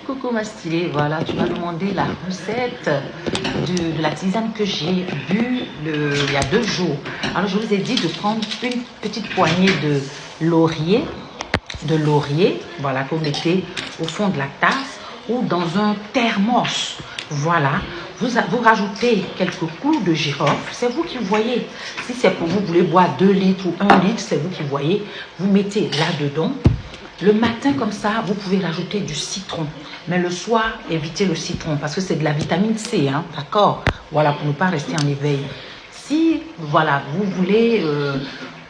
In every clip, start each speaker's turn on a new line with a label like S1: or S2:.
S1: coucou ma stylée, voilà, tu m'as demandé la recette de la tisane que j'ai bu il y a 2 jours. Alors je vous ai dit de prendre une petite poignée de laurier, voilà, que vous mettez au fond de la tasse ou dans un thermos. Voilà, vous rajoutez quelques clous de girofle, c'est vous qui voyez. Si c'est pour vous voulez boire 2 litres ou 1 litre, c'est vous qui voyez. Vous mettez là-dedans. Le matin, comme ça, vous pouvez rajouter du citron. Mais le soir, évitez le citron parce que c'est de la vitamine C, hein, d'accord? Voilà, pour ne pas rester en éveil. Si, voilà, vous voulez,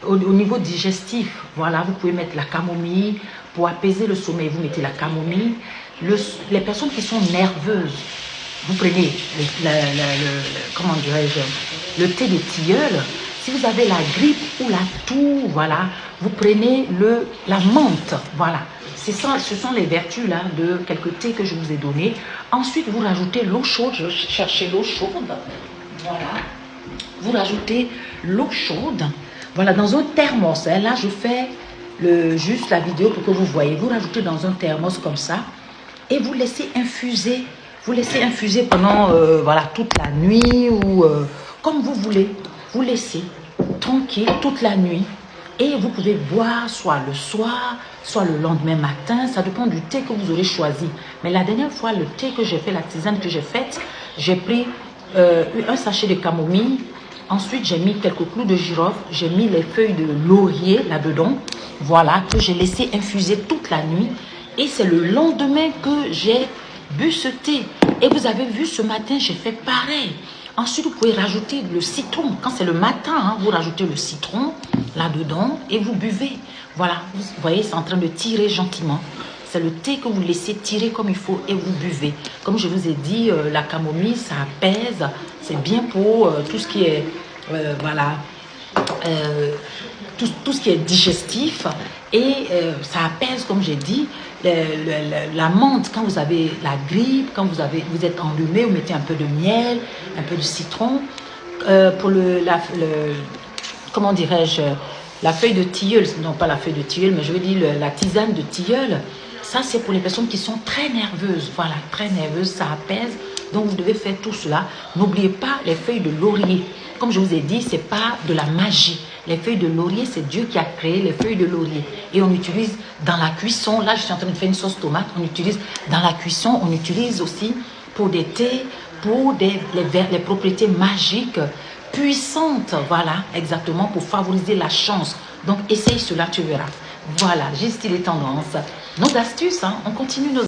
S1: au niveau digestif, voilà, vous pouvez mettre la camomille pour apaiser le sommeil. Vous mettez la camomille. Les personnes qui sont nerveuses, vous prenez, comment dirais-je, le thé de tilleul. Si vous avez la grippe ou la toux, voilà, vous prenez la menthe, voilà. Ce sont les vertus là de quelques thés que je vous ai donnés. Ensuite, vous rajoutez l'eau chaude. Je cherchais l'eau chaude. Voilà. Vous rajoutez l'eau chaude. Voilà, dans un thermos. Hein. Là, je fais juste la vidéo pour que vous voyez. Vous rajoutez dans un thermos comme ça et vous laissez infuser. Vous laissez infuser pendant voilà, toute la nuit ou comme vous voulez. Vous laissez tranquille toute la nuit et vous pouvez boire soit le soir, soit le lendemain matin. Ça dépend du thé que vous aurez choisi. Mais la dernière fois, le thé que j'ai fait, la tisane que j'ai faite, j'ai pris un sachet de camomille. Ensuite, j'ai mis quelques clous de girofle. J'ai mis les feuilles de laurier là-dedans. Voilà, que j'ai laissé infuser toute la nuit. Et c'est le lendemain que j'ai bu ce thé. Et vous avez vu, ce matin, j'ai fait pareil. Ensuite, vous pouvez rajouter le citron. Quand c'est le matin, hein, vous rajoutez le citron là-dedans et vous buvez. Voilà, vous voyez, c'est en train de tirer gentiment. C'est le thé que vous laissez tirer comme il faut et vous buvez. Comme je vous ai dit, la camomille, ça apaise. C'est bien pour tout ce qui est, voilà, tout ce qui est digestif. Et ça apaise, comme j'ai dit. La menthe, quand vous avez la grippe, quand vous êtes enrhumé, vous mettez un peu de miel, un peu de citron. Pour comment dirais-je, la feuille de tilleul, non pas la feuille de tilleul, mais je veux dire la tisane de tilleul, ça c'est pour les personnes qui sont très nerveuses. Voilà, très nerveuses, ça apaise. Donc vous devez faire tout cela. N'oubliez pas les feuilles de laurier. Comme je vous ai dit, c'est pas de la magie. Les feuilles de laurier, c'est Dieu qui a créé les feuilles de laurier. Et on utilise dans la cuisson, là je suis en train de faire une sauce tomate, on utilise dans la cuisson, on utilise aussi pour des thés, pour les propriétés magiques, puissantes, voilà, exactement, pour favoriser la chance. Donc essaye cela, tu verras. Voilà, juste les tendances. Nos astuces, hein, on continue nos